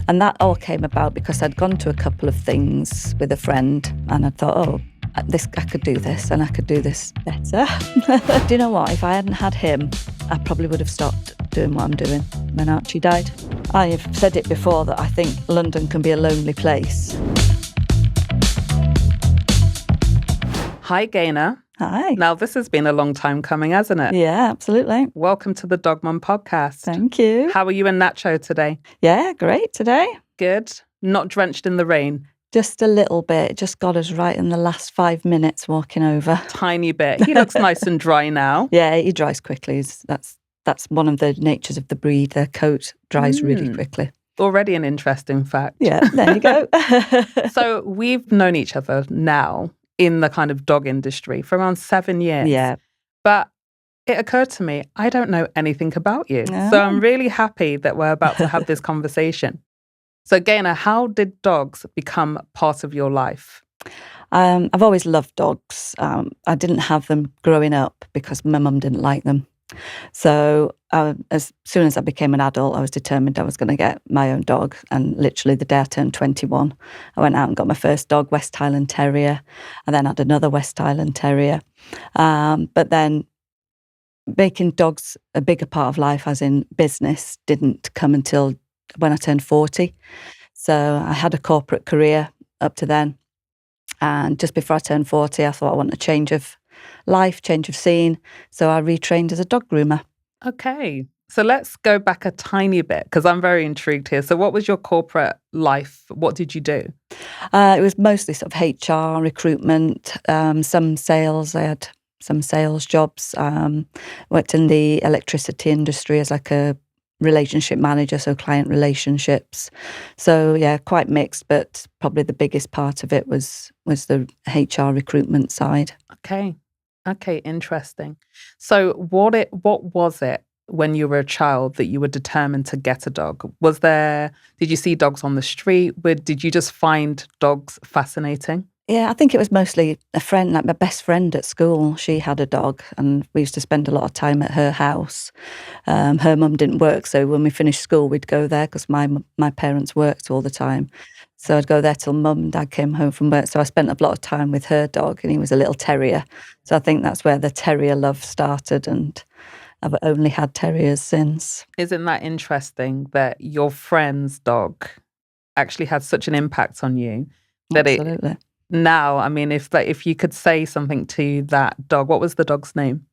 And that all came about because I'd gone to a couple of things with a friend and I thought, I could do this and I could do this better. Do you know what? If I hadn't had him, I probably would have stopped doing what I'm doing when Archie died. I've said it before that I think London can be a lonely place. Hi, Gaynor. Hi. Now, this has been a long time coming, hasn't it? Yeah, absolutely. Welcome to the Dog Mum podcast. Thank you. How are you and Nacho today? Yeah, great today. Good. Not drenched in the rain? Just a little bit. It just got us right in the last 5 minutes walking over. Tiny bit. He looks nice and dry now. Yeah, he dries quickly. That's one of the natures of the breed. Their coat dries really quickly. Already an interesting fact. Yeah, there you go. So we've known each other now in the kind of dog industry for around 7 years. Yeah. But it occurred to me, I don't know anything about you. Oh. So I'm really happy that we're about to have this conversation. So Gaynor, how did dogs become part of your life? I've always loved dogs. I didn't have them growing up because my mum didn't like them. So as soon as I became an adult, I was determined I was going to get my own dog. And literally the day I turned 21, I went out and got my first dog, West Highland Terrier. And then had another West Highland Terrier. But then making dogs a bigger part of life, as in business, didn't come until when I turned 40. So I had a corporate career up to then. And just before I turned 40, I thought I want a change of life, change of scene. So I retrained as a dog groomer. Okay. So let's go back a tiny bit because I'm very intrigued here. So what was your corporate life? What did you do? It was mostly sort of HR, recruitment, some sales. I had some sales jobs. Worked in the electricity industry as like a relationship manager, so client relationships. So yeah, quite mixed, but probably the biggest part of it was the HR recruitment side. Okay, interesting. So what was it when you were a child that you were determined to get a dog? Did you see dogs on the street? Did you just find dogs fascinating? Yeah, I think it was mostly a friend, like my best friend at school. She had a dog and we used to spend a lot of time at her house. Her mum didn't work, so when we finished school, we'd go there because my parents worked all the time. So I'd go there till mum and dad came home from work. So I spent a lot of time with her dog and he was a little terrier. So I think that's where the terrier love started and I've only had terriers since. Isn't that interesting that your friend's dog actually had such an impact on you? Absolutely. Now, I mean, if you could say something to that dog, what was the dog's name?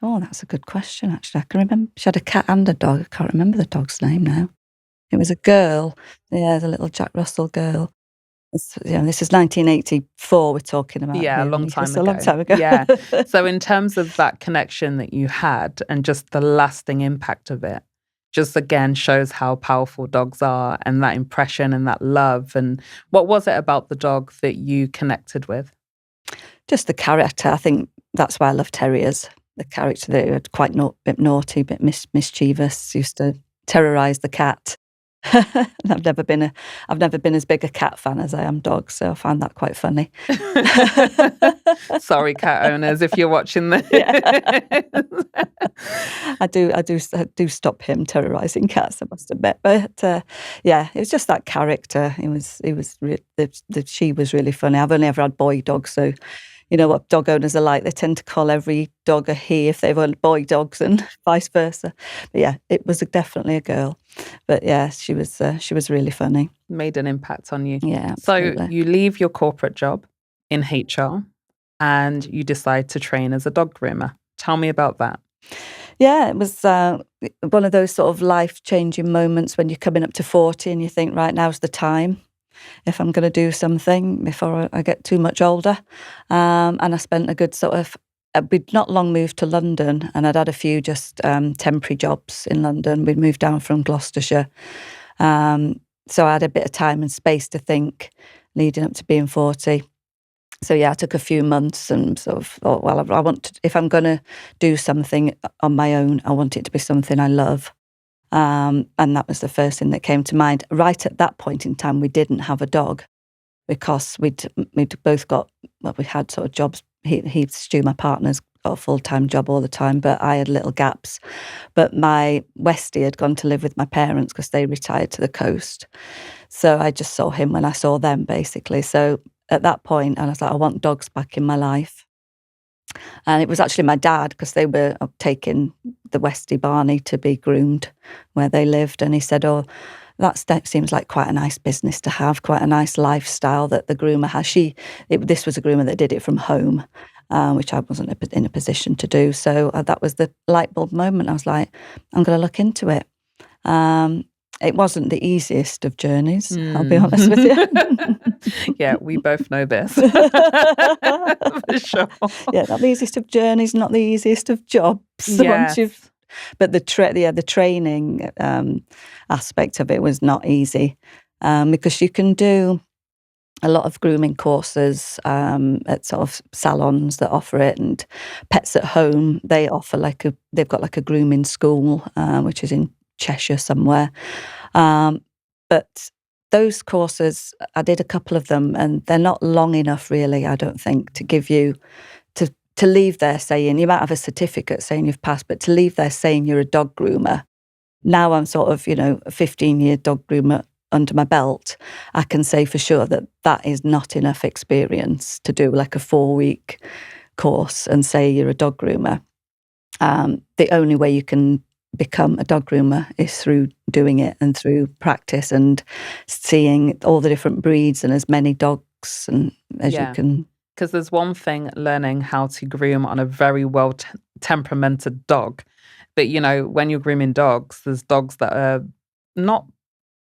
Oh, that's a good question, actually. I can remember she had a cat and a dog. I can't remember the dog's name now. It was a girl. Yeah, the little Jack Russell girl. This is 1984 we're talking about. Yeah, really. a long time Just ago. a long time ago. Yeah. So in terms of that connection that you had and just the lasting impact of it, just again shows how powerful dogs are and that impression and that love. And what was it about the dog that you connected with? Just the character. I think that's why I love terriers. The character, they were quite bit naughty, bit mischievous, used to terrorise the cat. I've never been as big a cat fan as I am dogs, so I find that quite funny. Sorry, cat owners, if you're watching this. I do stop him terrorising cats, I must admit. But yeah, it was just that character. She was really funny. I've only ever had boy dogs, so you know what dog owners are like. They tend to call every dog a he if they've had boy dogs and vice versa. But yeah, it was definitely a girl. But yeah, she was really funny. Made an impact on you. Yeah, absolutely. So you leave your corporate job in HR and you decide to train as a dog groomer. Tell me about that. Yeah, it was one of those sort of life-changing moments when you're coming up to 40 and you think, right, now's the time if I'm going to do something before I get too much older. And I spent a good we'd not long moved to London and I'd had a few just temporary jobs in London. We'd moved down from Gloucestershire. So I had a bit of time and space to think leading up to being 40. So yeah, I took a few months and sort of thought, well, if I'm going to do something on my own, I want it to be something I love. And that was the first thing that came to mind. Right at that point in time, we didn't have a dog because we'd both got, we had sort of jobs. Stu, my partner's got a full-time job all the time, but I had little gaps. But my Westie had gone to live with my parents because they retired to the coast. So I just saw him when I saw them, basically. So at that point, I was like, I want dogs back in my life. And it was actually my dad, because they were taking the Westie Barney to be groomed where they lived. And he said, oh, that seems like quite a nice business to have, quite a nice lifestyle that the groomer has. This was a groomer that did it from home, which I wasn't in a position to do. So that was the light bulb moment. I was like, I'm going to look into it. It wasn't the easiest of journeys, I'll be honest with you. Yeah, we both know this. For sure. Yeah, not the easiest of journeys, not the easiest of jobs. Yes. But the training aspect of it was not easy, because you can do a lot of grooming courses at sort of salons that offer it, and Pets at Home, they offer they've got like a grooming school, which is in Cheshire somewhere. But those courses, I did a couple of them, and they're not long enough, really, I don't think, to give you to leave there saying, you might have a certificate saying you've passed, but to leave there saying you're a dog groomer. Now I'm sort of, a 15-year dog groomer under my belt. I can say for sure that is not enough experience to do like a 4-week course and say you're a dog groomer. The only way you can become a dog groomer is through doing it and through practice and seeing all the different breeds and as many dogs as you can. Because there's one thing learning how to groom on a very well-temperamented dog. But, when you're grooming dogs, there's dogs that are not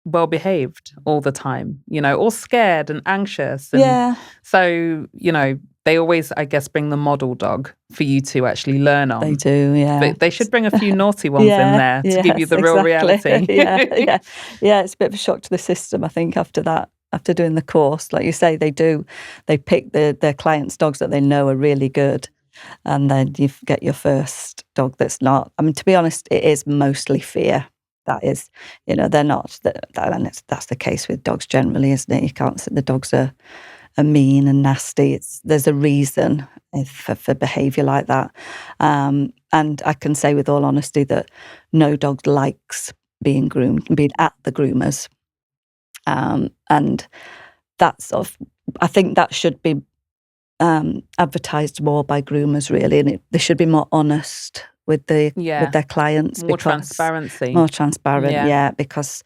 well-behaved all the time, or scared and anxious. And so, they always, I guess, bring the model dog for you to actually learn on. They do, yeah. But they should bring a few naughty ones in there to give you the real reality. Yeah, it's a bit of a shock to the system, I think, after that. After doing the course, like you say, they pick their clients' dogs that they know are really good, and then you get your first dog that's not. I mean, to be honest, it is mostly fear. That is, they're not. And that's the case with dogs generally, isn't it? You can't say the dogs are mean and nasty. There's a reason for behaviour like that, and I can say with all honesty that no dog likes being groomed and being at the groomers. And that's I think that should be advertised more by groomers, really, and they should be more honest with their clients. More transparency. More transparent, because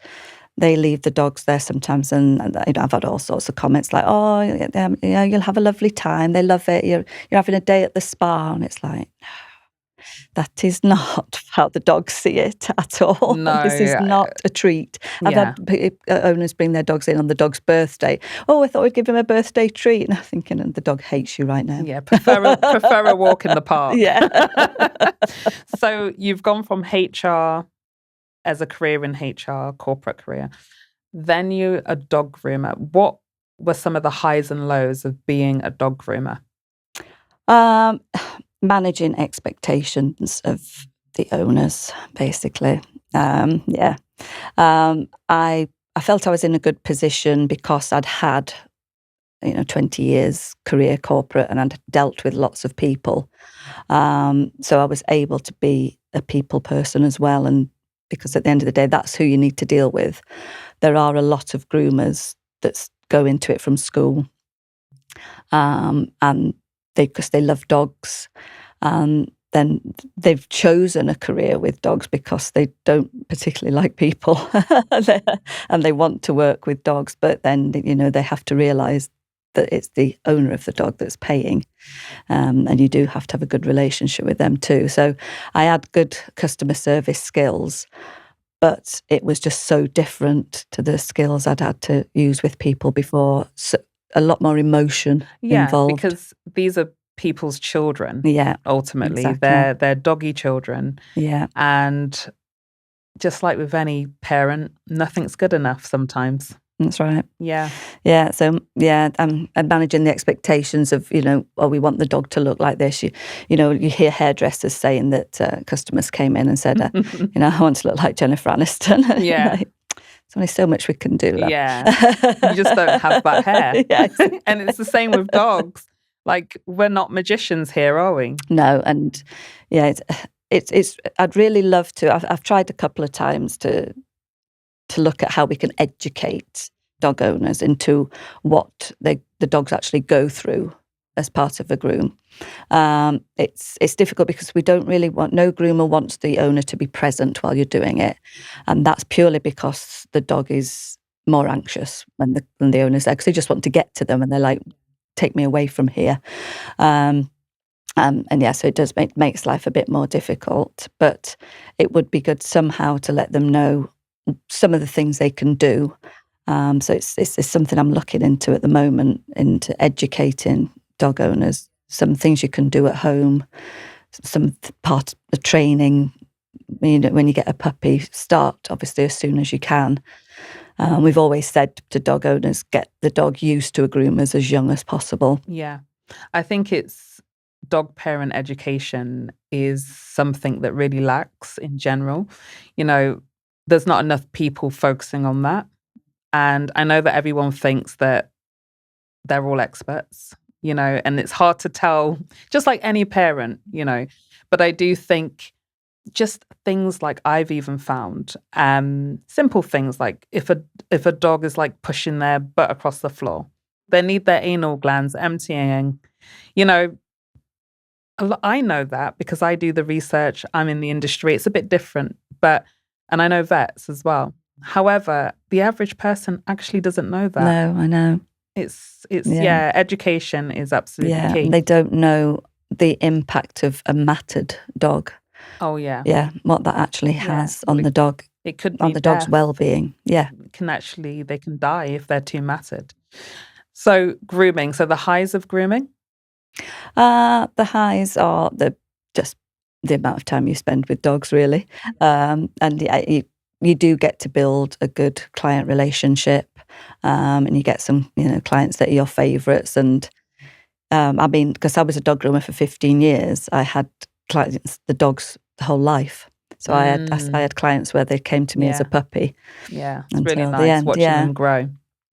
they leave the dogs there sometimes, and I've had all sorts of comments like, "Oh, you'll have a lovely time. They love it. You're having a day at the spa," and it's like, that is not how the dogs see it at all. No, this is not a treat. I've had owners bring their dogs in on the dog's birthday. Oh, I thought we'd give him a birthday treat. And I'm thinking, the dog hates you right now. Yeah, prefer a walk in the park. Yeah. So you've gone from HR as a career in HR, corporate career. Then you're a dog groomer. What were some of the highs and lows of being a dog groomer? Managing expectations of the owners, basically. I felt I was in a good position because I'd had, 20 years career corporate, and I'd dealt with lots of people. So I was able to be a people person as well. And because at the end of the day, that's who you need to deal with. There are a lot of groomers that go into it from school. And because they love dogs, and then they've chosen a career with dogs because they don't particularly like people, and they want to work with dogs. But then they have to realise that it's the owner of the dog that's paying, and you do have to have a good relationship with them too. So I had good customer service skills, but it was just so different to the skills I'd had to use with people before. So a lot more emotion involved. Because these are people's children. Yeah, ultimately, exactly. they're doggy children. Yeah, and just like with any parent, nothing's good enough sometimes. That's right. Yeah. So I'm managing the expectations of we want the dog to look like this. You hear hairdressers saying that customers came in and said, I want to look like Jennifer Aniston. Yeah. There's only so much we can do. Yeah. You just don't have that hair. Yeah. And it's the same with dogs. Like, we're not magicians here, are we? No, and yeah, it's. I'd really love to. I've tried a couple of times to look at how we can educate dog owners into what the dogs actually go through as part of a groom. It's difficult because we don't really want. No groomer wants the owner to be present while you're doing it, and that's purely because the dog is more anxious when the owner's there, because they just want to get to them, and they're like, "Take me away from here." And yeah, so it does makes life a bit more difficult, but it would be good somehow to let them know some of the things they can do. So it's something I'm looking into at the moment, into educating dog owners, some things you can do at home, some part of the training. When you get a puppy, start obviously as soon as you can. We've always said to dog owners, get the dog used to a groomers as young as possible. Yeah. I think it's dog parent education is something that really lacks in general. There's not enough people focusing on that. And I know that everyone thinks that they're all experts, and it's hard to tell, just like any parent, But I do think just things like I've even found, simple things like if a dog is like pushing their butt across the floor, they need their anal glands emptying. I know that because I do the research. I'm in the industry. It's a bit different, and I know vets as well. However, the average person actually doesn't know that. No, I know. It's education is absolutely key. They don't know the impact of a matted dog. Oh yeah. Yeah, what that actually has on the dog. It could be on the dog's death. well-being. Yeah. They can die if they're too matted. So grooming. So the highs of grooming? The highs are just the amount of time you spend with dogs, really. And you do get to build a good client relationship, and you get some, clients that are your favourites. And because I was a dog groomer for 15 years, I had clients, the dogs, the whole life. So I had clients where they came to me as a puppy. Yeah, it's really nice watching them grow.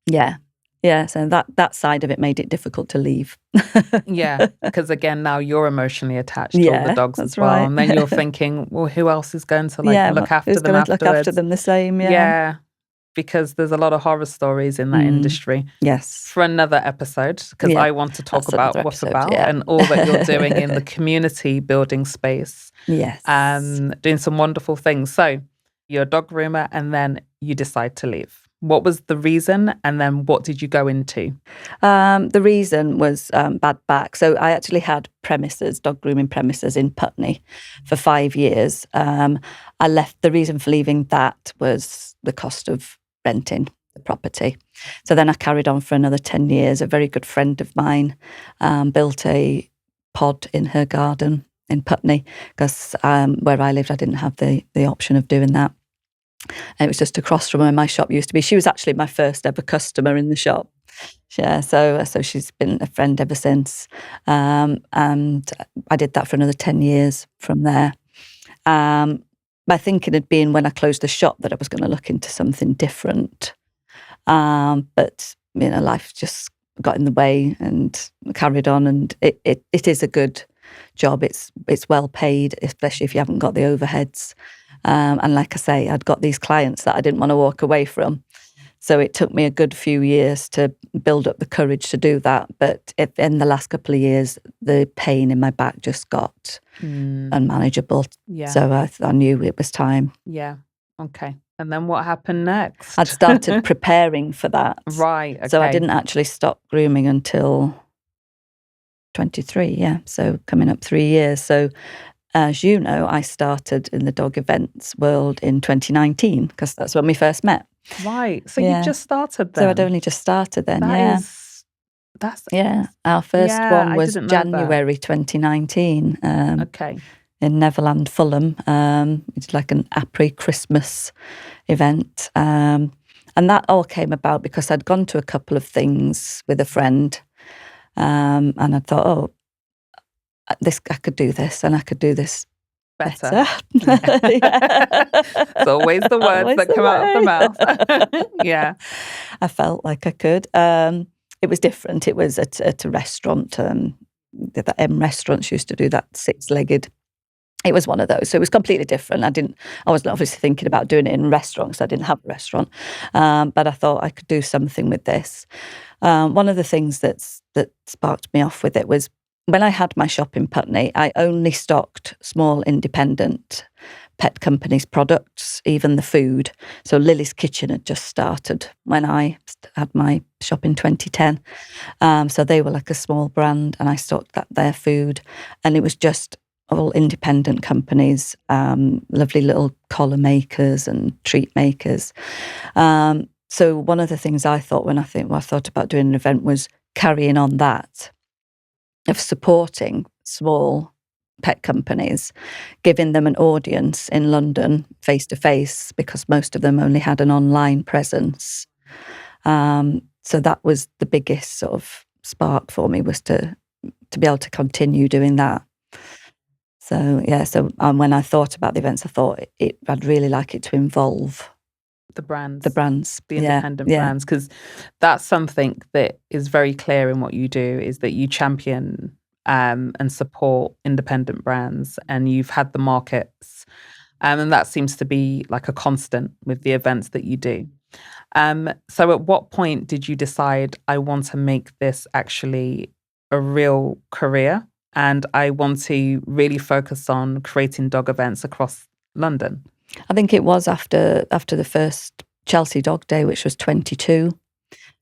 Yeah. Yeah, so that side of it made it difficult to leave. Yeah, because again, now you're emotionally attached to all the dogs as well. Right. And then you're thinking, well, who else is going to look after who's them going to look after them the same? Yeah, because there's a lot of horror stories in that industry. Yes. For another episode, because I want to talk about Woofabout and all that you're doing in the community building space. Yes. Doing some wonderful things. So you're a dog groomer and then you decide to leave. What was the reason, and then what did you go into? The reason was bad back. So I actually had dog grooming premises in Putney for 5 years. I left. The reason for leaving that was the cost of renting the property. So then I carried on for another 10 years. A very good friend of mine built a pod in her garden in Putney, because where I lived, I didn't have the option of doing that. And it was just across from where my shop used to be. She was actually my first ever customer in the shop. Yeah, so she's been a friend ever since. And I did that for another 10 years from there. My thinking had been when I closed the shop that I was going to look into something different. But, life just got in the way and carried on. And it is a good job. It's well paid, especially if you haven't got the overheads. And like I say, I'd got these clients that I didn't want to walk away from. So it took me a good few years to build up the courage to do that. But in the last couple of years, the pain in my back just got unmanageable. Yeah. So I knew it was time. Yeah. Okay. And then what happened next? I'd started preparing for that. Right. Okay. So I didn't actually stop grooming until 23. Yeah. So coming up 3 years. So as you know, I started in the dog events world in 2019, because that's when we first met. Right. So you just started then? So I'd only just started then, Our first one was January 2019. Okay. In Neverland, Fulham. It's like an après-Christmas event. And that all came about because I'd gone to a couple of things with a friend. And I thought, I could do this, and I could do this better. It's always the words that come out of the mouth. Yeah. I felt like I could. It was different. It was at a restaurant, the M restaurants used to do that 6-legged. It was one of those. So it was completely different. I wasn't obviously thinking about doing it in restaurants. I didn't have a restaurant. But I thought I could do something with this. One of the things that sparked me off with it was when I had my shop in Putney, I only stocked small independent pet companies' products, even the food. So Lily's Kitchen had just started when I had my shop in 2010. So they were like a small brand, and I stocked their food, and it was just all independent companies, lovely little collar makers and treat makers. So one of the things I thought when I thought about doing an event was carrying on that, of supporting small pet companies, giving them an audience in London face to face, because most of them only had an online presence. So that was the biggest sort of spark for me, was to be able to continue doing that. So when I thought about the events, I thought I'd really like it to involve the brands, the independent brands, because that's something that is very clear in what you do, is that you champion and support independent brands, and you've had the markets, and that seems to be like a constant with the events that you do. So at what point did you decide, I want to make this actually a real career, and I want to really focus on creating dog events across London? I think it was after the first Chelsea Dog Day, which was 22.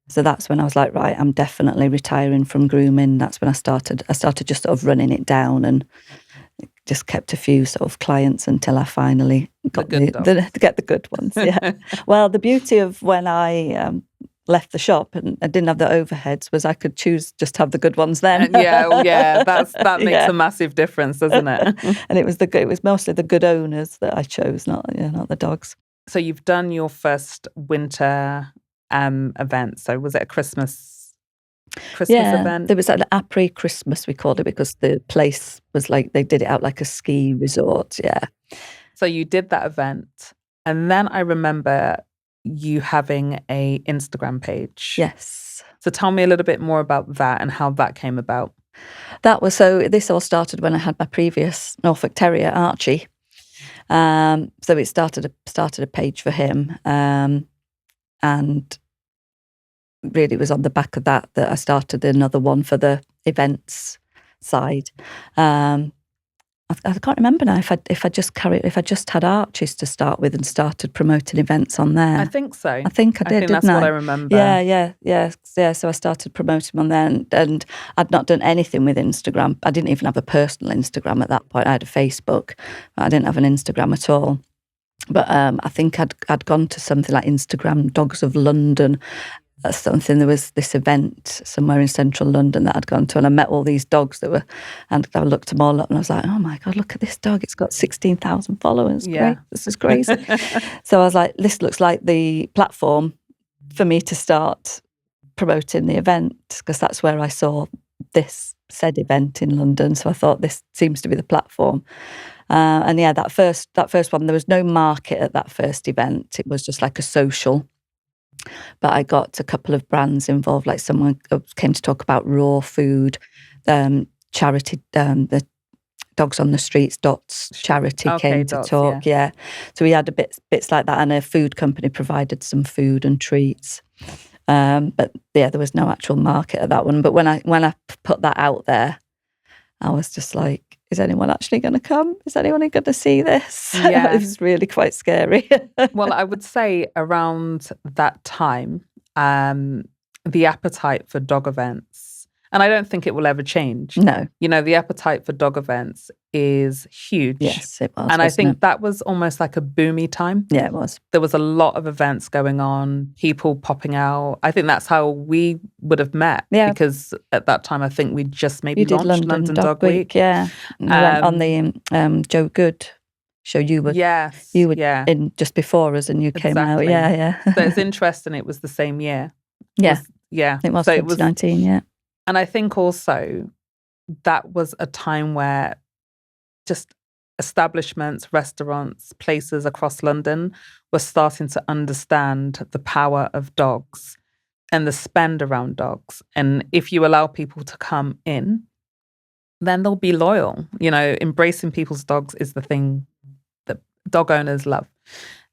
So that's when I was like, right, I'm definitely retiring from grooming. That's when I started just sort of running it down, and just kept a few sort of clients until I finally got get the good ones. Yeah. Well, the beauty of when I left the shop and I didn't have the overheads was I could choose just to have the good ones then. That makes a massive difference, doesn't it? And it was mostly the good owners that I chose, not the dogs. So you've done your first winter event. So was it a Christmas event? There was an après-Christmas, we called it, because the place was like, they did it out like a ski resort. Yeah. So you did that event, and then I remember you having a Instagram page. Yes. So tell me a little bit more about that and how that came about. This all started when I had my previous Norfolk Terrier, Archie. So it started a page for him, and really it was on the back of that I started another one for the events side. I can't remember now if I just had Archies to start with and started promoting events on there. I think so. I think I did. I think that's what I remember. Yeah. So I started promoting them on there, and I'd not done anything with Instagram. I didn't even have a personal Instagram at that point. I had a Facebook. I didn't have an Instagram at all. But I think I'd gone to something like Instagram Dogs of London. Something, there was this event somewhere in central London that I'd gone to, and I met all these dogs and I looked them all up, and I was like, oh my God, look at this dog. It's got 16,000 followers. Yeah. Great. This is crazy. So I was like, this looks like the platform for me to start promoting the event, because that's where I saw this said event in London. So I thought, this seems to be the platform. And yeah, that first one, there was no market at that first event. It was just like a social. But I got a couple of brands involved, like someone came to talk about raw food, charity, the Dogs on the Streets, Dots charity came to talk. Yeah. So we had bits like that, and a food company provided some food and treats. But yeah, there was no actual market at that one. But when I put that out there, I was just like, is anyone actually going to come? Is anyone going to see this? Yeah. It was really quite scary. Well, I would say around that time, the appetite for dog events, and I don't think it will ever change. No. The appetite for dog events is huge. Yes, it was. And I think that was almost like a boomy time. Yeah, it was. There was a lot of events going on, people popping out. I think that's how we would have met. Yeah. Because at that time, I think we just maybe launched London Dog Week. Yeah. On the Joe Good show, you were in just before us, and you came out. Yeah. So it's interesting. It was the same year. Yeah. It was 2019, yeah. And I think also that was a time where just establishments, restaurants, places across London were starting to understand the power of dogs and the spend around dogs. And if you allow people to come in then they'll be loyal. Embracing people's dogs is the thing that dog owners love.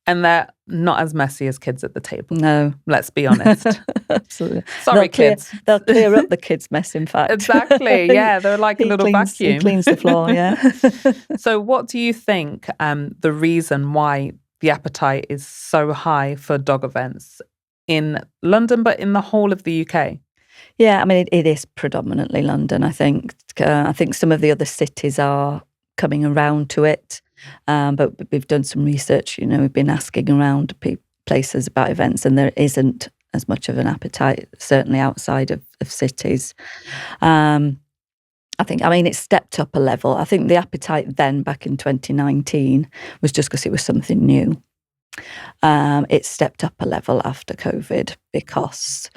And they're not as messy as kids at the table. No. Let's be honest. Absolutely. Sorry, kids. They'll clear up the kids' mess, in fact. Exactly. Yeah, they're like a little vacuum. He cleans the floor, yeah. So what do you think the reason why the appetite is so high for dog events in London, but in the whole of the UK? Yeah, I mean, it is predominantly London, I think. I think some of the other cities are coming around to it. But we've done some research, we've been asking around places about events, and there isn't as much of an appetite, certainly outside of cities. I mean, it's stepped up a level. I think the appetite then, back in 2019, was just because it was something new. It stepped up a level after COVID because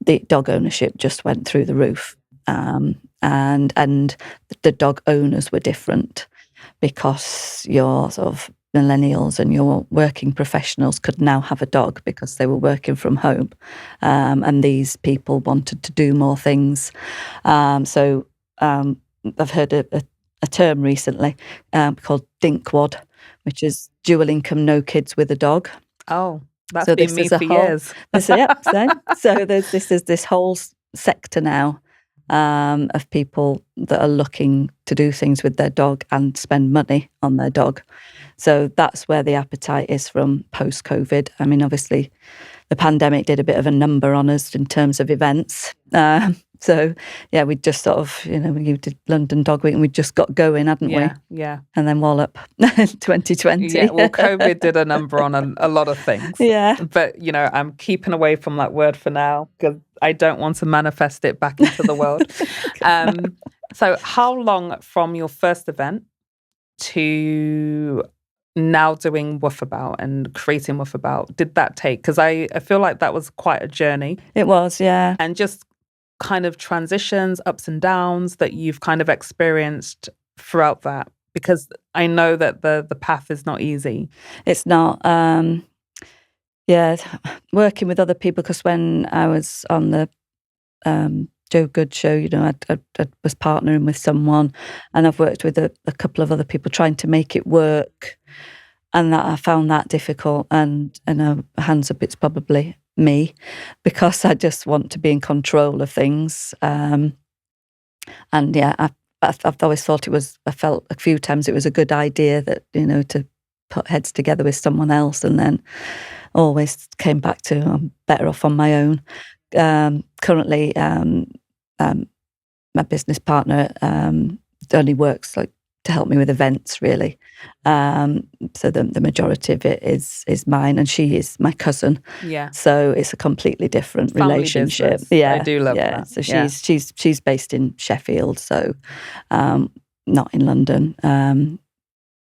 the dog ownership just went through the roof. And the dog owners were different, because your sort of millennials and your working professionals could now have a dog because they were working from home, and these people wanted to do more things. So I've heard a term recently called dinkwad, which is dual income, no kids with a dog. Oh, that's been me for years. So there's this whole sector now of people that are looking to do things with their dog and spend money on their dog. So that's where the appetite is from post-COVID. I mean, obviously, the pandemic did a bit of a number on us in terms of events. So, yeah, we just sort of, we did London Dog Week and we just got going, hadn't we? Yeah. And then wallop, 2020. Yeah, well, COVID did a number on a lot of things. Yeah. But, I'm keeping away from that word for now because I don't want to manifest it back into the world. So how long from your first event to now doing Woofabout and creating Woofabout did that take? Because I feel like that was quite a journey. It was, yeah. And just kind of transitions, ups and downs that you've kind of experienced throughout that? Because I know that the path is not easy. It's not. Working with other people, because when I was on the Joe Good show, I was partnering with someone, and I've worked with a couple of other people trying to make it work, and that I found that difficult. And hands up, it's probably me, because I just want to be in control of things. I've always thought I felt a few times it was a good idea that, to put heads together with someone else, and then always came back to I'm better off on my own. Currently, my business partner only works to help me with events, really. So the majority of it is mine, and she is my cousin. Yeah. So it's a completely different Family relationship. business. Yeah, I do love that. So she's based in Sheffield, so not in London.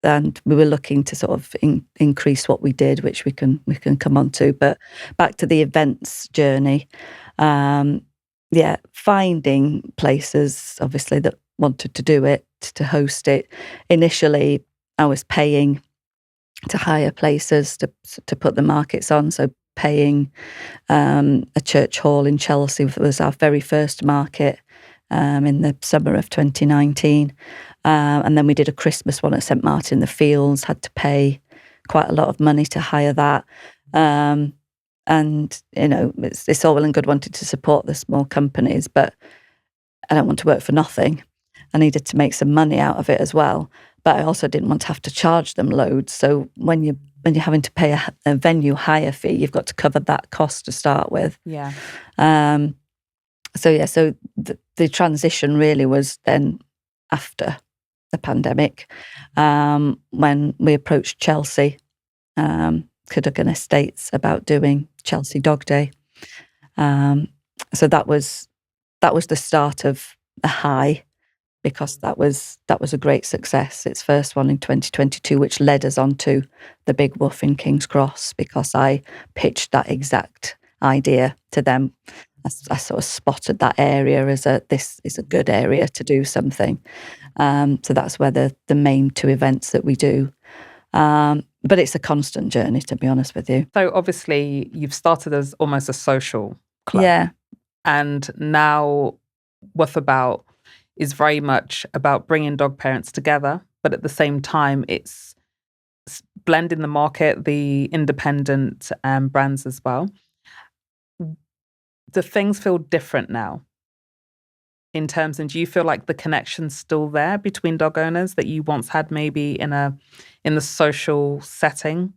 And we were looking to sort of increase what we did, which we can come on to. But back to the events journey, finding places, obviously, that wanted to do it, to host it. Initially, I was paying to hire places to put the markets on. So paying a church hall in Chelsea was our very first market in the summer of 2019. And then we did a Christmas one at St Martin in the Fields, had to pay quite a lot of money to hire that. And, it's all well and good wanting to support the small companies, but I don't want to work for nothing. I needed to make some money out of it as well. But I also didn't want to have to charge them loads. So when you're having to pay a venue hire fee, you've got to cover that cost to start with. Yeah. So the transition really was then after the pandemic, when we approached Chelsea, Cadogan Estates, about doing Chelsea Dog Day. So that was the start of a high, because that was a great success. Its first one in 2022, which led us on to the Big Woof in King's Cross, because I pitched that exact idea to them. I sort of spotted that area as this is a good area to do something. So that's where the main two events that we do. But it's a constant journey, to be honest with you. So obviously you've started as almost a social club. Yeah. And now Woofabout is very much about bringing dog parents together, but at the same time, it's blending the market, the independent brands as well. Do things feel different now in terms, and do you feel like the connection's still there between dog owners that you once had maybe in the social setting?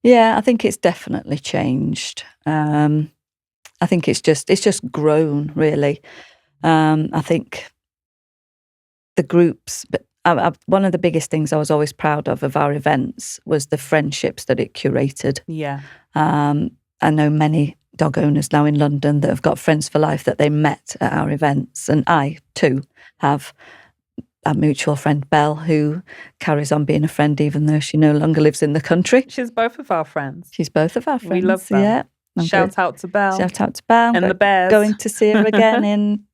Yeah, I think it's definitely changed. I think it's just grown, really. I think the groups, but one of the biggest things I was always proud of our events was the friendships that it curated. Yeah. I know many dog owners now in London that have got friends for life that they met at our events. And I, too, have a mutual friend, Belle, who carries on being a friend even though she no longer lives in the country. She's both of our friends. She's both of our friends. We love Belle. Yeah. Shout out to Belle. Shout out to Belle. And the bears. Going to see her again in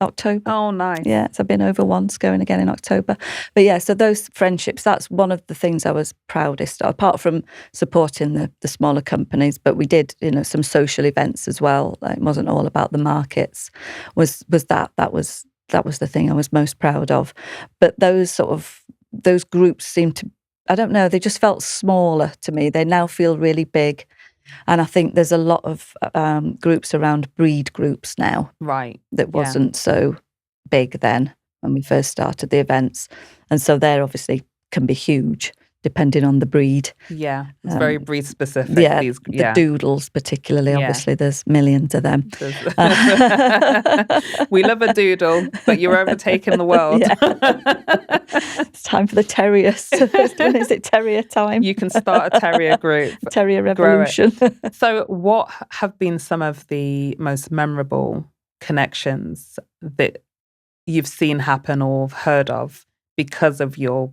October. Oh, nice. Yeah, so I've been over once, going again in October. But yeah, so those friendships, that's one of the things I was proudest of, apart from supporting the smaller companies. But we did, some social events as well. It wasn't all about the markets. That was the thing I was most proud of. But those groups seem to, I don't know, they just felt smaller to me. They now feel really big. And I think there's a lot of groups around breed groups now. Right. That wasn't so big then when we first started the events. And so they obviously can be huge depending on the breed. Yeah, it's very breed specific. Yeah, the doodles particularly, obviously there's millions of them. We love a doodle, but you're overtaking the world. Yeah. It's time for the terriers. Is it terrier time? You can start a terrier group. Terrier revolution. So what have been some of the most memorable connections that you've seen happen or heard of because of your,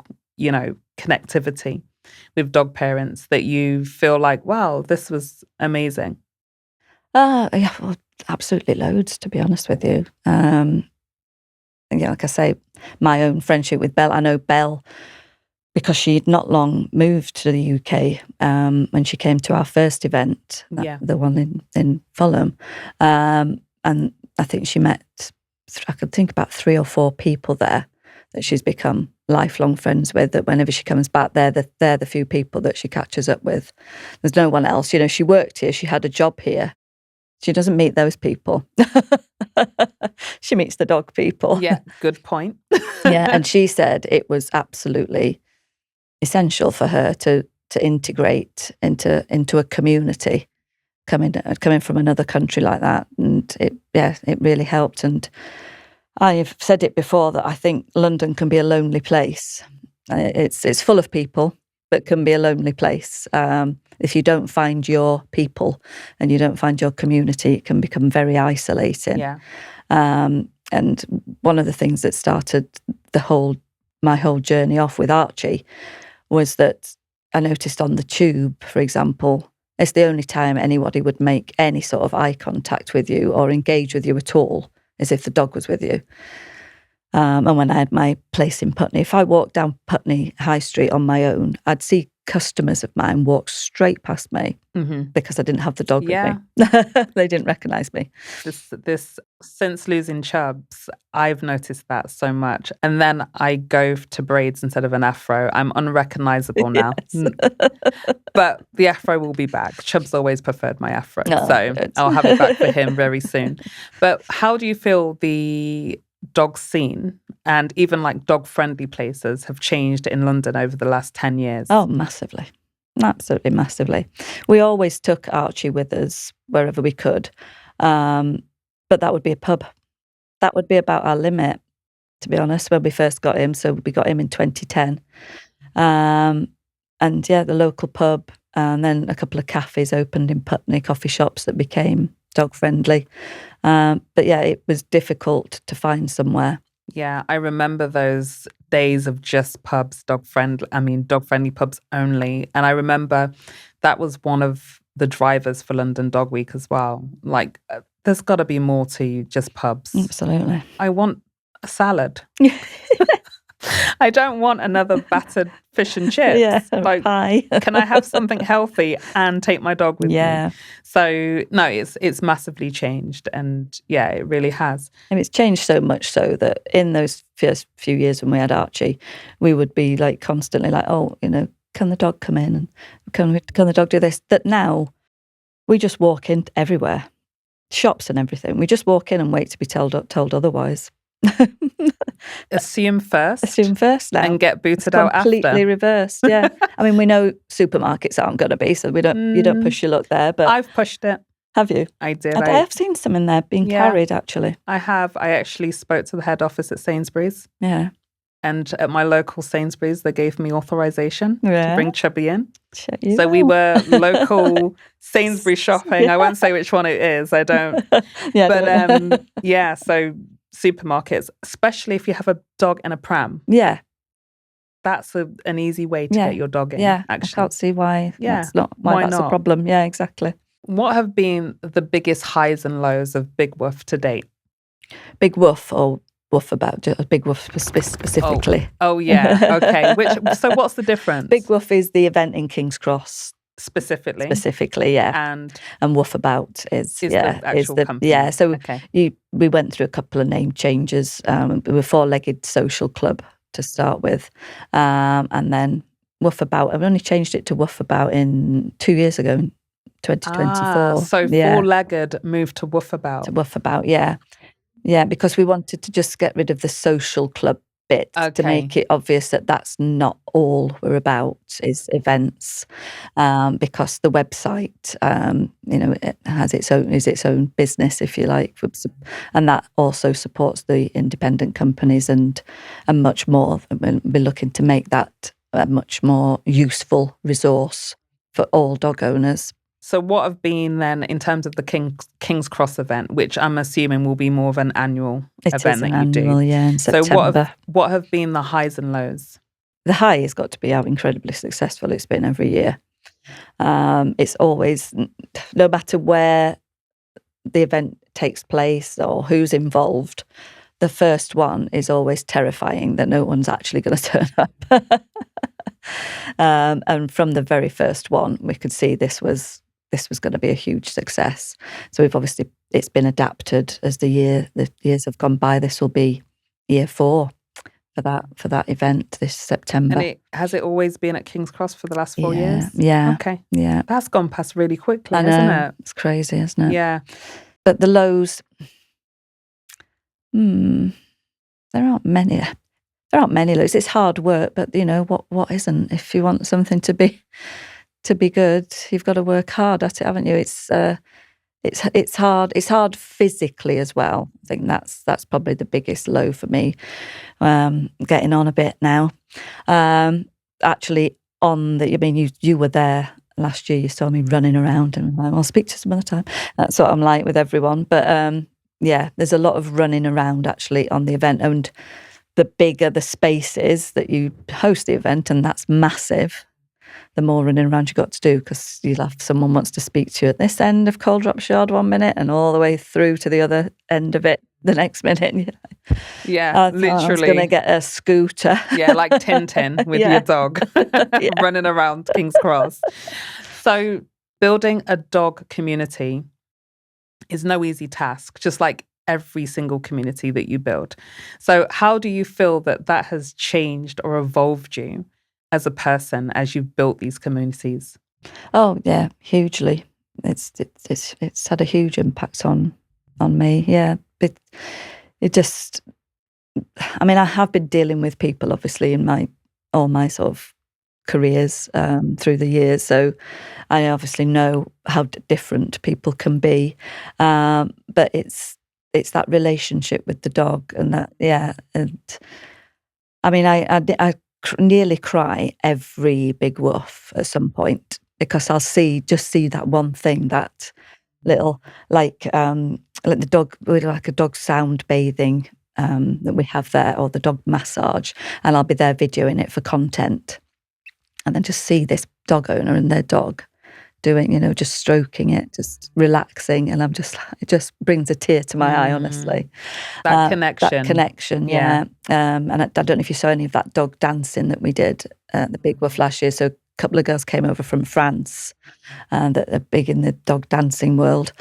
connectivity with dog parents that you feel like, wow, this was amazing? Yeah, well, absolutely loads, to be honest with you. And yeah, like I say, my own friendship with Belle. I know Belle because she'd not long moved to the UK when she came to our first event, the one in Fulham. And I think she met, I could think about 3 or 4 people there that she's become lifelong friends with, that whenever she comes back, they're the few people that she catches up with. There's no one else. She worked here, she had a job here. She doesn't meet those people. She meets the dog people. Yeah, good point. Yeah, and she said it was absolutely essential for her to integrate into a community coming from another country like that. And it really helped. And I've said it before that I think London can be a lonely place. It's full of people, but can be a lonely place. If you don't find your people and you don't find your community, it can become very isolating. Yeah. And one of the things that started my whole journey off with Archie was that I noticed on the tube, for example, it's the only time anybody would make any sort of eye contact with you or engage with you at all, as if the dog was with you. And when I had my place in Putney, if I walked down Putney High Street on my own, I'd see customers of mine walk straight past me because I didn't have the dog with me. They didn't recognise me. This since losing Chubbs, I've noticed that so much. And then I go to braids instead of an afro. I'm unrecognisable now. Yes. But the afro will be back. Chubbs always preferred my afro. Oh, so good. I'll have it back for him very soon. But how do you feel the dog scene and even like dog-friendly places have changed in London over the last 10 years? Oh, massively. Absolutely massively. We always took Archie with us wherever we could. But that would be a pub. That would be about our limit, to be honest, when we first got him. So we got him in 2010. And yeah, the local pub, and then a couple of cafes opened in Putney, coffee shops that became dog-friendly. But yeah, it was difficult to find somewhere. Yeah, I remember those days of just pubs, dog-friendly pubs only. And I remember that was one of the drivers for London Dog Week as well. Like, there's got to be more to just pubs. Absolutely. I want a salad. I don't want another battered fish and chips. Yeah, Like, pie. can I have something healthy and take my dog with Yeah. me? So no, it's massively changed, and yeah, it really has. And it's changed so much so that in those first few years when we had Archie, we would be like constantly like, oh, can the dog come in, and can the dog do this? That now we just walk in everywhere, shops and everything. We just walk in and wait to be told otherwise. Assume first now and get booted it's out after. Completely reversed. Yeah. I mean, we know supermarkets aren't going to be, so you don't push your luck there. But I've pushed it. Have you? I did. I have seen some in there being carried, actually. I have. I actually spoke to the head office at Sainsbury's. Yeah. And at my local Sainsbury's, they gave me authorization to bring Chubby in. So we were local Sainsbury's shopping. I won't say which one it is. I don't. Yeah, so supermarkets, especially if you have a dog and a pram. Yeah. That's an easy way to get your dog in. Yeah, actually. I can't see why that's why that's not? a problem. Yeah, exactly. What have been the biggest highs and lows of Big Woof to date? Big Woof or Woofabout? Big Woof specifically. Oh yeah. Okay. So what's the difference? Big Woof is the event in King's Cross. Specifically, yeah. And Woofabout is the actual company. Yeah. So we went through a couple of name changes. We were Four-Legged Social Club to start with, and then Woofabout. I've only changed it to Woofabout in 2 years ago, in 2024. So Four-Legged moved to Woofabout. To Woofabout, yeah. Yeah, because we wanted to just get rid of the social club bit to make it obvious that that's not all we're about is events, because the website, it has its own business, if you like, and that also supports the independent companies and much more. We're looking to make that a much more useful resource for all dog owners. So what have been then, in terms of the King's Cross event, which I'm assuming will be more of an annual event that you do? Yeah, in September. So what have been the highs and lows? The high has got to be how incredibly successful it's been every year. It's always, no matter where the event takes place or who's involved, the first one is always terrifying that no one's actually going to turn up. And from the very first one, we could see this was going to be a huge success. So it's been adapted as the years have gone by. This will be year 4 for that event this September. And has it always been at King's Cross for the last 4 years? Yeah. Okay. Yeah. That's gone past really quickly, isn't it? It's crazy, isn't it? Yeah. But the lows, there aren't many. There aren't many lows. It's hard work, but what isn't? If you want something to be good, you've got to work hard at it, haven't you? It's hard. It's hard physically as well. I think that's probably the biggest low for me. Getting on a bit now. Actually, you were there last year. You saw me running around, and I'll speak to you some other time. That's what I'm like with everyone. But there's a lot of running around actually on the event, and the bigger the space is that you host the event, and that's massive, the more running around you got to do, because you'll have someone wants to speak to you at this end of Cold Drop Yard 1 minute and all the way through to the other end of it the next minute. Yeah, literally. I was going to get a scooter. Yeah, like Tintin with your dog running around King's Cross. So building a dog community is no easy task, just like every single community that you build. So how do you feel that has changed or evolved you as a person as you've built these communities? Oh yeah, hugely. It's had a huge impact on me. Yeah, it just. I mean, I have been dealing with people obviously in all my sort of careers through the years, so I obviously know how different people can be. But it's that relationship with the dog, and that and I mean, I nearly cry every Big Woof at some point, because I'll see that one thing, that little like the dog, like a dog sound bathing that we have there, or the dog massage, and I'll be there videoing it for content, and then just see this dog owner and their dog doing, just stroking it, just relaxing, and I'm just, it just brings a tear to my eye, honestly. That connection. That connection, yeah. And I don't know if you saw any of that dog dancing that we did at the Big Woof last year. So a couple of girls came over from France that are big in the dog dancing world.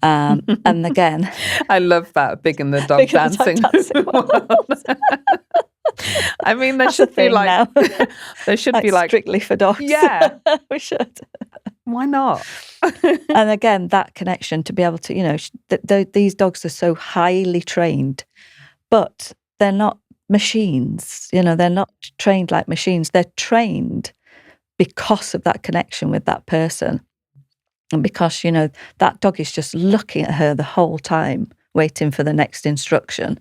And again... I love that, big in the dog dancing world. I mean, there should be like... there should be like... strictly for dogs. Yeah. We should. Why not? And again, that connection to be able to, these dogs are so highly trained, but they're not machines. They're not trained like machines. They're trained because of that connection with that person. And because, that dog is just looking at her the whole time, waiting for the next instruction,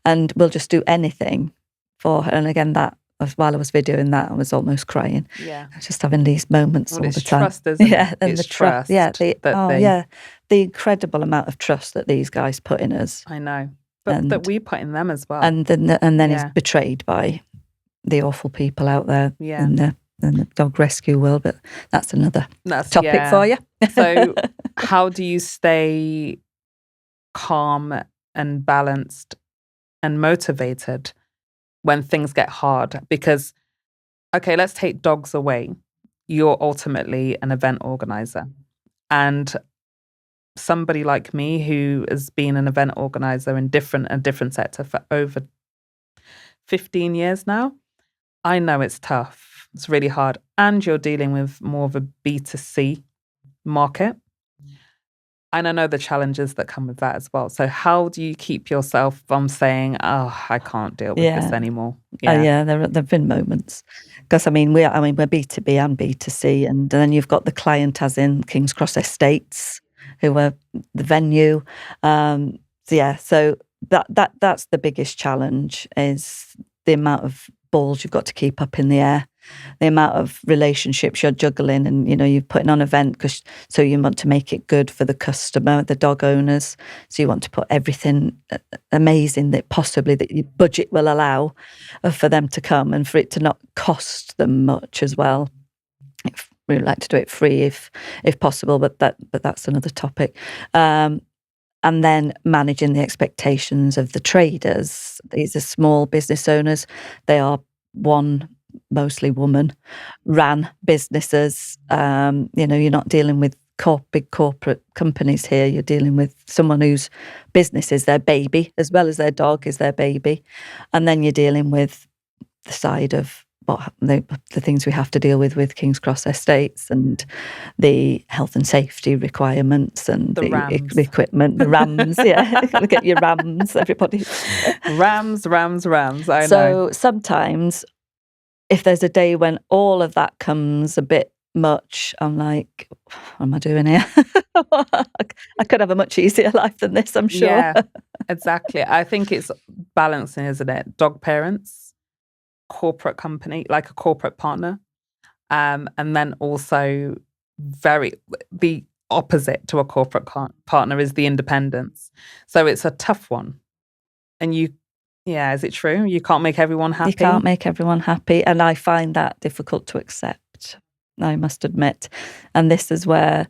and will just do anything for her. And again, while I was videoing that, I was almost crying. Yeah. I was just having these moments all the time. Trust, isn't yeah, it? and it's the trust. Yeah, the incredible amount of trust that these guys put in us. I know, but that we put in them as well. And then is betrayed by the awful people out there in the dog rescue world. But that's another topic for you. So, how do you stay calm and balanced and motivated when things get hard? Because, okay, let's take dogs away. You're ultimately an event organizer. And somebody like me who has been an event organizer in a different sector for over 15 years now, I know it's tough. It's really hard. And you're dealing with more of a B2C market. And I know the challenges that come with that as well. So how do you keep yourself from saying, oh, I can't deal with this anymore? There have been moments. Because, we're B2B and B2C. And then you've got the client, as in King's Cross Estates, who are the venue. So that's the biggest challenge, is the amount of balls you've got to keep up in the air, the amount of relationships you're juggling, and you're putting on an event so you want to make it good for the customer, the dog owners. So you want to put everything amazing that your budget will allow for them to come, and for it to not cost them much as well. We like to do it free if possible, but that's another topic. And then managing the expectations of the traders. These are small business owners. They are mostly woman-ran businesses. You're not dealing with big corporate companies here. You're dealing with someone whose business is their baby, as well as their dog is their baby. And then you're dealing with the side of the things we have to deal with King's Cross Estates, and the health and safety requirements, and the equipment, the rams. Gotta get your rams, everybody. Rams. I know. So sometimes, if there's a day when all of that comes a bit much, I'm like, what am I doing here? I could have a much easier life than this, I'm sure. Yeah, exactly. I think it's balancing, isn't it? Dog parents, corporate company, like a corporate partner, and then also the opposite to a corporate partner is the independence. So it's a tough one. And is it true? You can't make everyone happy? You can't make everyone happy, and I find that difficult to accept, I must admit. And this is where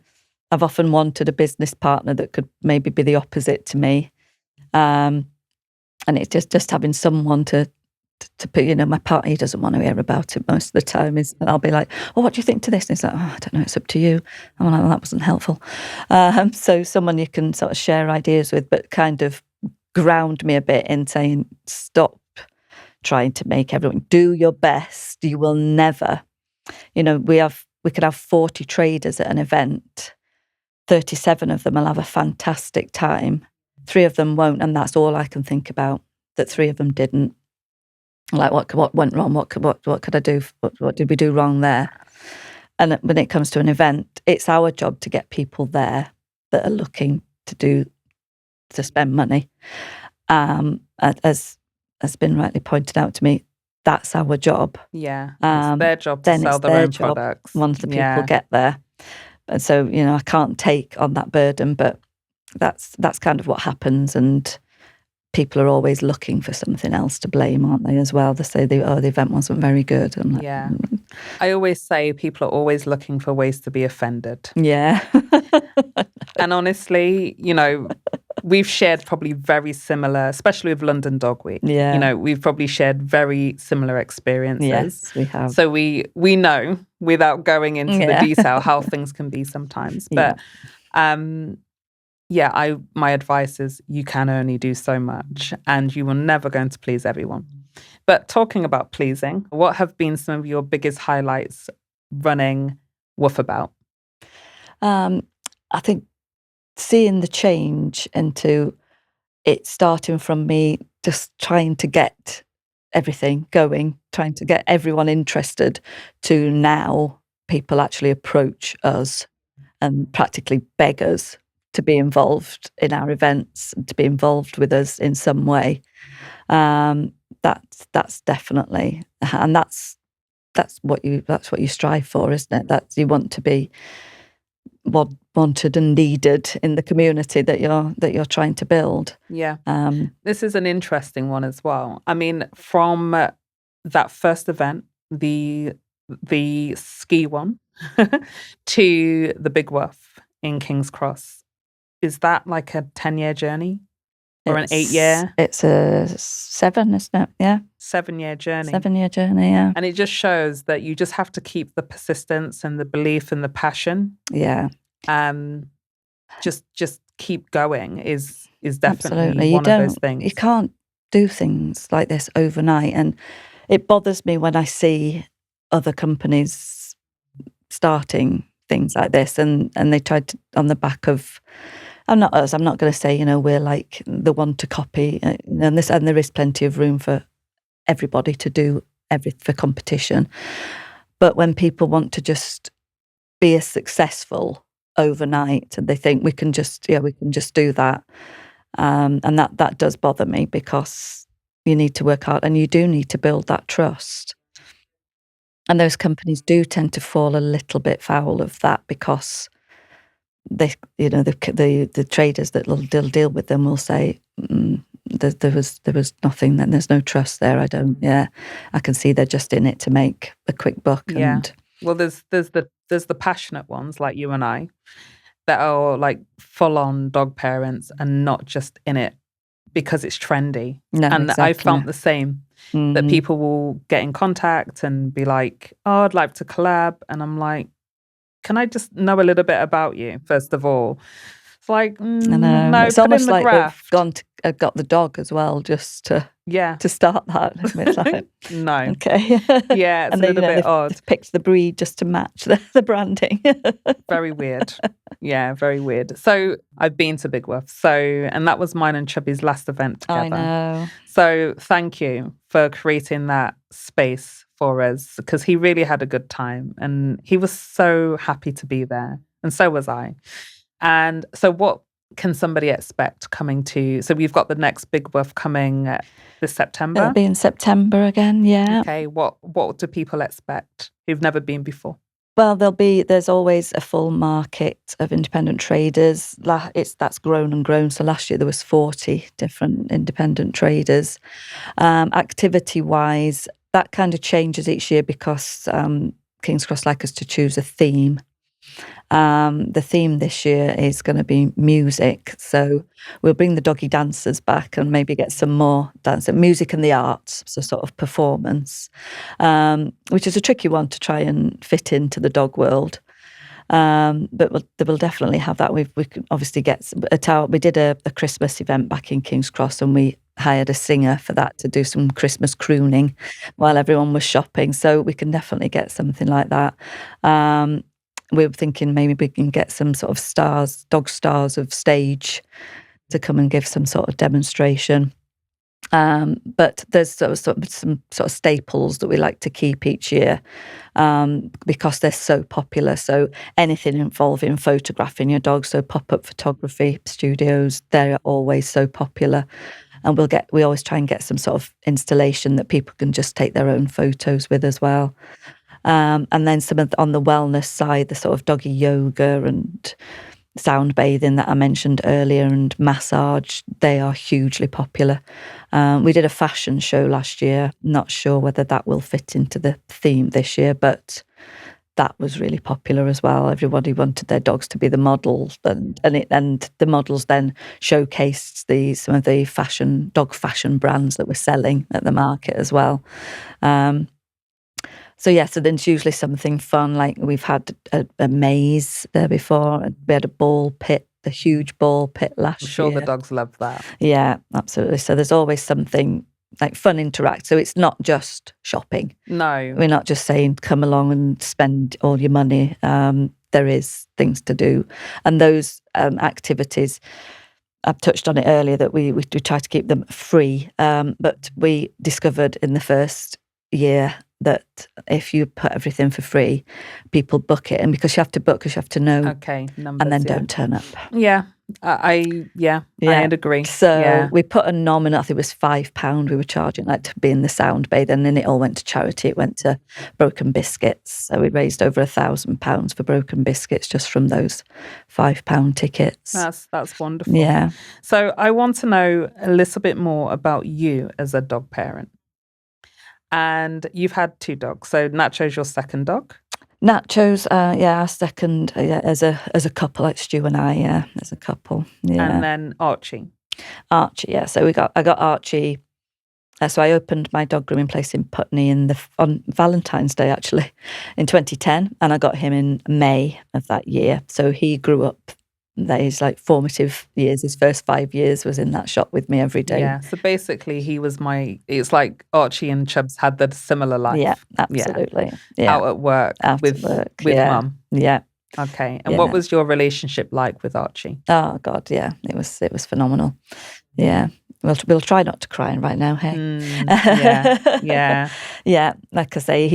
I've often wanted a business partner that could maybe be the opposite to me. And it's just having someone to put, my partner, he doesn't want to hear about it most of the time. And I'll be like, oh, what do you think to this? And he's like, oh, I don't know, it's up to you. I'm like, well, that wasn't helpful. So someone you can sort of share ideas with, but kind of ground me a bit in saying, stop trying to make everyone, do your best. You will never, we could have 40 traders at an event. 37 of them will have a fantastic time. 3 of them won't. And that's all I can think about, that 3 of them didn't. Like, what went wrong? What could I do? What did we do wrong there? And when it comes to an event, it's our job to get people there that are looking to spend money. As has been rightly pointed out to me, that's our job. Yeah, it's their job to sell their own products. Once the people get there, and so I can't take on that burden, but that's kind of what happens. And people are always looking for something else to blame, aren't they, as well? They say, the event wasn't very good. I'm like, I always say people are always looking for ways to be offended. Yeah. And honestly, you know, we've shared probably very similar, especially with London Dog Week. Yeah. You know, we've probably shared very similar experiences. Yes, we have. So we know without going into the detail how things can be sometimes. But my advice is you can only do so much and you will never going to please everyone. But talking about pleasing, what have been some of your biggest highlights running Woofabout? I think seeing the change into it starting from me just trying to get everything going, trying to get everyone interested, to now people actually approach us and practically beg us to be involved in our events, to be involved with us in some way. That's definitely, and that's what you strive for, isn't it? That you want to be wanted and needed in the community that you're trying to build. Yeah. This is an interesting one as well. I mean, from that first event, the ski one, to the Big Woof in King's Cross, is that like a 10-year journey? Or an 8-year? It's a 7, isn't it? Yeah. 7-year journey. 7-year journey, yeah. And it just shows that you just have to keep the persistence and the belief and the passion. Yeah. Just keep going is definitely Absolutely. one of those things. You can't do things like this overnight. And it bothers me when I see other companies starting things like this and they tried to, on the back of, I'm not going to say, we're like the one to copy, and there is plenty of room for everybody to do for competition. But when people want to just be as successful overnight, and they think we can just do that, and that does bother me, because you need to work hard and you do need to build that trust. And those companies do tend to fall a little bit foul of that, because they, the traders that will deal with them will say, there was nothing, then there's no trust there. I can see they're just in it to make a quick buck. Yeah. And well, there's the passionate ones like you and I that are like full on dog parents and not just in it because it's trendy. No, and exactly. I found the same. That people will get in contact and be like, "Oh, I'd like to collab," and I'm like, can I just know a little bit about you, first of all? It's like, no, it's put almost in the like graft. they've got the dog as well, just to start that. It's like, no. Okay. Yeah, it's and a little bit odd. They've picked the breed just to match the branding. Very weird. Yeah, very weird. So I've been to Big Woof. And that was mine and Chubby's last event together. I know. So thank you for creating that space for us, because he really had a good time and he was so happy to be there. And so was I. And so what can somebody expect coming to... So we've got the next Big Woof coming this September. It'll be in September again, yeah. Okay, what do people expect who've never been before? Well, there's always a full market of independent traders. That's grown and grown. So last year there was 40 different independent traders. Activity-wise, that kind of changes each year, because King's Cross like us to choose a theme. The theme this year is going to be music. So we'll bring the doggy dancers back and maybe get some more music and the arts, so sort of performance, which is a tricky one to try and fit into the dog world. But we'll definitely have that. We can obviously get we did a Christmas event back in King's Cross, and we hired a singer for that to do some Christmas crooning while everyone was shopping. So we can definitely get something like that. We were thinking maybe we can get some sort of dog stars of stage to come and give some sort of demonstration. But there's some sort of staples that we like to keep each year, because they're so popular. So anything involving photographing your dog, so pop-up photography studios, they're always so popular. And we always try and get some sort of installation that people can just take their own photos with as well. And then some on the wellness side, the sort of doggy yoga and sound bathing that I mentioned earlier and massage, they are hugely popular. We did a fashion show last year. Not sure whether that will fit into the theme this year, but that was really popular as well. Everybody wanted their dogs to be the models, and the models then showcased some of the dog fashion brands that were selling at the market as well. So there's usually something fun, like we've had a maze there before. We had a huge ball pit last year. I'm sure the dogs love that. Yeah, absolutely. So there's always something like fun interact. So it's not just shopping. No. We're not just saying come along and spend all your money. There is things to do. And those activities, I've touched on it earlier, that we try to keep them free. But we discovered in the first year that if you put everything for free, people book it. And because you have to book, because you have to know. Okay, numbers, and then don't turn up. Yeah. I'd agree. So we put a nominal, I think it was £5 we were charging, like to be in the sound bath, and then it all went to charity. It went to Broken Biscuits. So we raised over £1,000 for Broken Biscuits just from those £5 tickets. That's wonderful. Yeah. So I want to know a little bit more about you as a dog parent. And you've had 2 dogs. So Nacho's your second dog? Nacho's, our second, as a couple, like Stu and I, as a couple. Yeah. And then Archie. Archie, yeah. So I got Archie. So I opened my dog grooming place in Putney on Valentine's Day, actually, in 2010, and I got him in May of that year. So he grew up. His formative years, his first 5 years was in that shop with me every day. Yeah. So basically, it's like Archie and Chubbs had the similar life. Yeah, absolutely. Yeah. Out at work with mum. Yeah. Okay. And what was your relationship like with Archie? Oh God, yeah, it was phenomenal. Yeah. We'll try not to cry right now, hey. Yeah. Yeah. Like I say,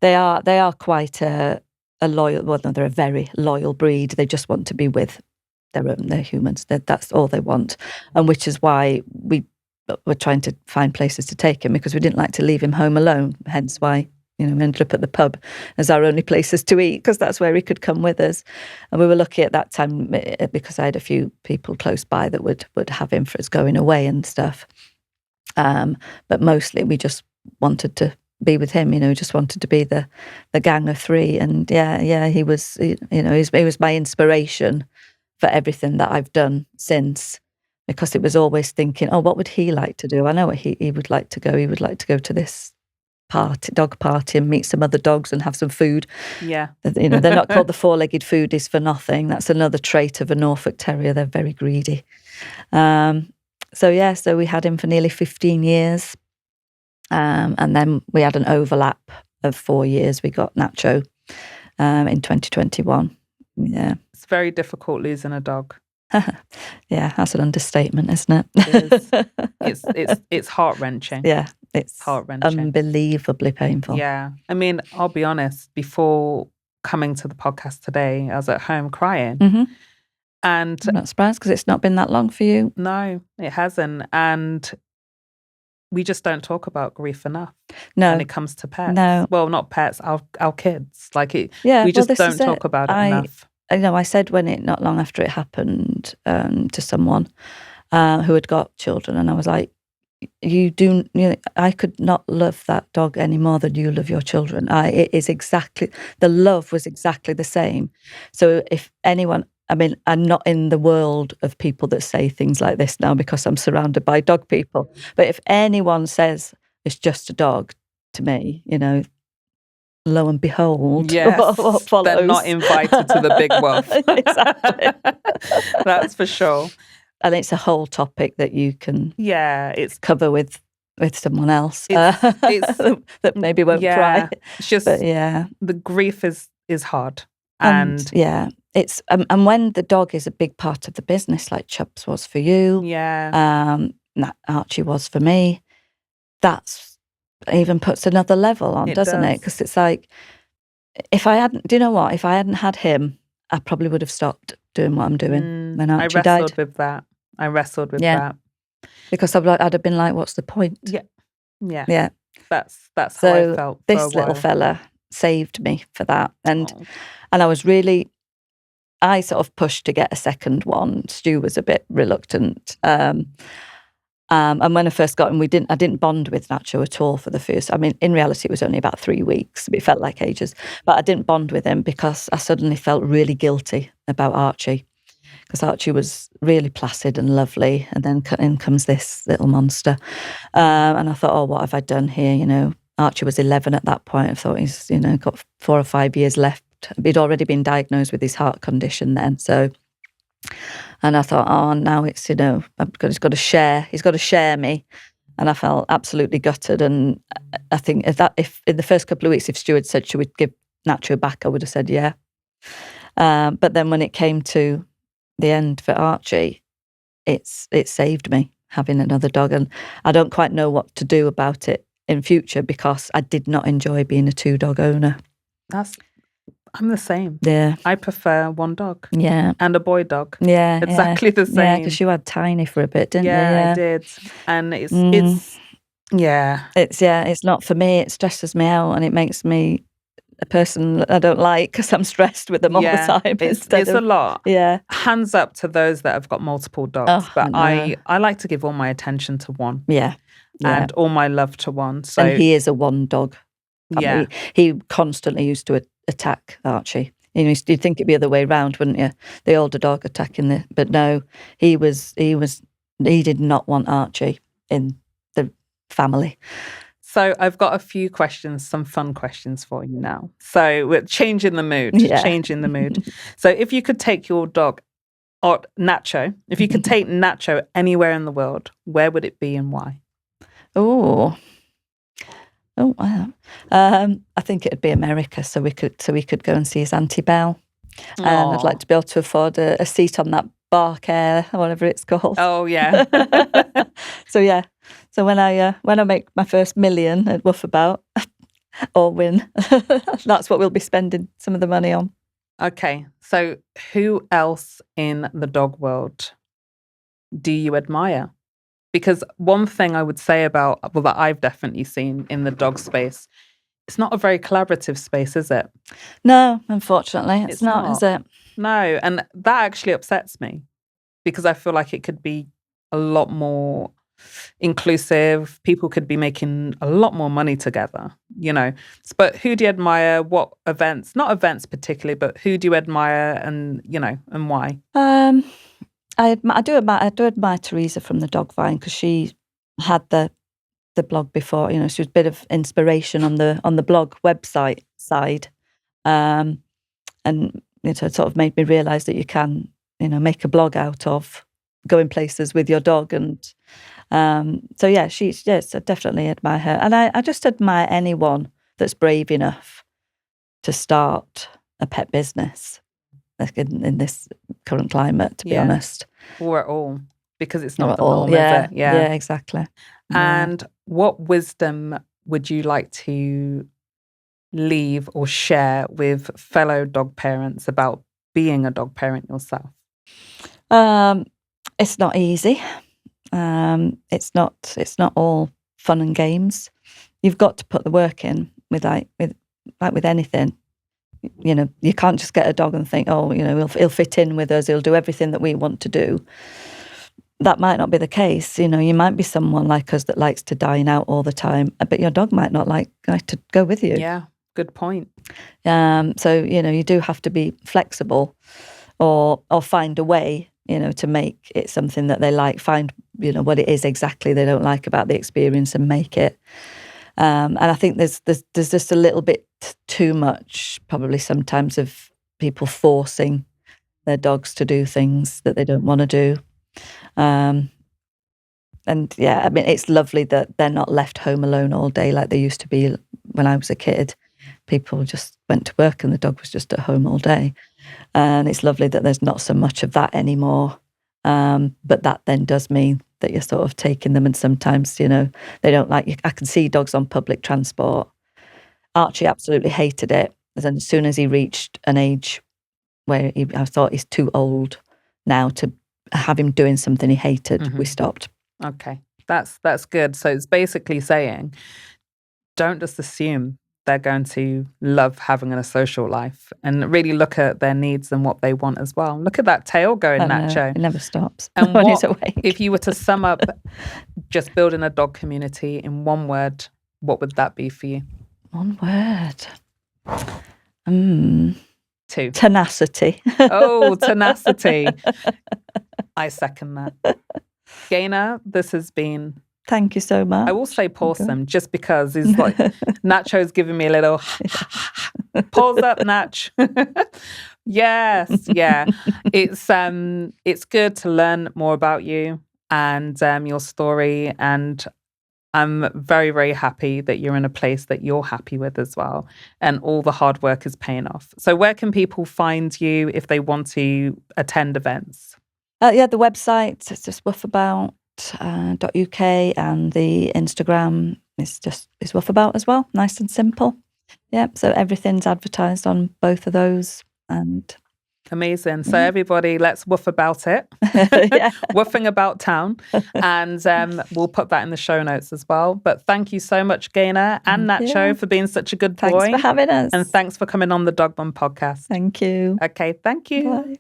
they are quite a loyal. Well, no, they're a very loyal breed. They just want to be with their humans. That's all they want, and which is why we were trying to find places to take him, because we didn't like to leave him home alone. Hence why we ended up at the pub as our only places to eat, because that's where he could come with us. And we were lucky at that time because I had a few people close by that would have him for us going away and stuff. But mostly we just wanted to be with him, just wanted to be the gang of 3. And he was, he was my inspiration for everything that I've done since, because it was always thinking, oh, what would he like to do? I know what he would like to go. He would like to go to this dog party and meet some other dogs and have some food. Yeah. They're not called the 4-legged foodies for nothing. That's another trait of a Norfolk Terrier. They're very greedy. So we had him for nearly 15 years. And then we had an overlap of 4 years. We got Nacho in 2021. Yeah. It's very difficult losing a dog. Yeah, that's an understatement, isn't it? It is. It's heart-wrenching. Yeah, it's heart-wrenching. Unbelievably painful. Yeah. I mean, I'll be honest, before coming to the podcast today, I was at home crying. Mm-hmm. And I'm not surprised, because it's not been that long for you. No, it hasn't. And we just don't talk about grief enough. No. When it comes to pets. No. Well, not pets, our kids. We just don't talk about it enough. I said not long after it happened to someone who had got children, and I was like, I could not love that dog any more than you love your children. The love was exactly the same. So if anyone, I'm not in the world of people that say things like this now, because I'm surrounded by dog people. But if anyone says it's just a dog to me, lo and behold, yes, what follows. They're not invited to the Big Woof. Exactly. That's for sure. And it's a whole topic that you can it's cover with someone else it's that maybe won't cry. It's just, but the grief is hard. And it's and when the dog is a big part of the business, like Chubbs was for you, Archie was for me, that's even puts another level on, doesn't it? Because it's like, if I hadn't had him, I probably would have stopped doing what I'm doing when Archie died. I wrestled with that. Because I'd have been like, what's the point? Yeah. That's so how I felt. This little fella saved me for that. And I was really, I sort of pushed to get a second one. Stu was a bit reluctant. And when I first got him, I didn't bond with Nacho at all for the first. I mean, in reality, it was only about 3 weeks. It felt like ages, but I didn't bond with him because I suddenly felt really guilty about Archie, because Archie was really placid and lovely, and then in comes this little monster. And I thought, oh, what have I done here? You know, Archie was 11 at that point. I thought he's, you know, got 4 or 5 years left. He'd already been diagnosed with his heart condition then, so. And I thought, oh, now it's, you know, he's got to share me. And I felt absolutely gutted. And I think if in the first couple of weeks, if Stu had said she would give Nacho back, I would have said yeah. But then when it came to the end for Archie, it saved me having another dog. And I don't quite know what to do about it in future, because I did not enjoy being a 2-dog owner. I'm the same. Yeah. I prefer 1 dog. Yeah. And a boy dog. Yeah. Exactly the same. Yeah, because you had Tiny for a bit, didn't you? Yeah, I did. And it's not for me. It stresses me out, and it makes me a person that I don't like, because I'm stressed with them all the time. It's a lot. Yeah. Hands up to those that have got multiple dogs. But I like to give all my attention to 1. Yeah. And all my love to 1. So, and he is a 1-dog. Yeah. He constantly used to attack Archie. You know, you'd think it'd be the other way around, wouldn't you? The older dog attacking but no, he did not want Archie in the family. So I've got a few questions, some fun questions for you now. So we're changing the mood. Yeah. Changing the mood. So if you could take your dog, or Nacho, if you could take Nacho anywhere in the world, where would it be and why? Oh, wow. I think it'd be America, so we could go and see his Auntie Belle. And I'd like to be able to afford a seat on that Bark Air, or whatever it's called. Oh yeah. So yeah. So when I make my first million at Woofabout, or win, that's what we'll be spending some of the money on. Okay. So who else in the dog world do you admire? Because one thing I would say that I've definitely seen in the dog space, it's not a very collaborative space, is it? No, unfortunately, it's not, is it? No, and that actually upsets me, because I feel like it could be a lot more inclusive. People could be making a lot more money together, you know. But who do you admire? What events? Not events particularly, but who do you admire, and you know, and why? I do admire Teresa from the Dog Vine, because she had the blog before. You know, she was a bit of inspiration on the blog website side, and it sort of made me realise that you can, you know, make a blog out of going places with your dog. And so yeah, I definitely admire her, and I just admire anyone that's brave enough to start a pet business, like in this current climate, to be honest. Or at all, because it's not the norm, is it? Yeah, exactly. And what wisdom would you like to leave or share with fellow dog parents about being a dog parent yourself? It's not easy. It's not all fun and games. You've got to put the work in with anything. You know, you can't just get a dog and think, oh, you know, he'll fit in with us, he'll do everything that we want to do. That might not be the case. You know, you might be someone like us that likes to dine out all the time, but your dog might not like to go with you. Yeah, good point. So, you know, you do have to be flexible, or find a way, you know, to make it something that they like. Find, you know, what it is exactly they don't like about the experience and make it. And I think there's just a little bit too much, probably sometimes, of people forcing their dogs to do things that they don't want to do. And yeah, I mean, it's lovely that they're not left home alone all day like they used to be when I was a kid. People just went to work and the dog was just at home all day. And it's lovely that there's not so much of that anymore. But that then does mean that you're sort of taking them, and sometimes, you know, they don't like you. I can see dogs on public transport. Archie absolutely hated it. And as soon as he reached an age where I thought he's too old now to have him doing something he hated, we stopped. Okay, that's good. So it's basically saying, don't just assume they're going to love having a social life and really look at their needs and what they want as well. Look at that tail going, Nacho. It never stops And when he's awake. If you were to sum up just building a dog community in one word, what would that be for you? One word. 2. Tenacity. Oh, tenacity. I second that. Gaynor, this has been... Thank you so much. I will say pawsome just because he's like, Nacho's giving me a little pause up, Nach. Yes, yeah. It's good to learn more about you and your story, and I'm very, very happy that you're in a place that you're happy with as well, and all the hard work is paying off. So where can people find you if they want to attend events? The website, it's just Woofabout. .uk, and the Instagram is Woofabout as well, nice and simple. Yeah, so everything's advertised on both of those. And amazing. So everybody, let's woof about it. Woofing about town. And we'll put that in the show notes as well. But thank you so much, Gaynor and Nacho, for being such a good boy. Thanks for having us. And thanks for coming on the Dog Mum podcast. Thank you. Okay, thank you. Bye.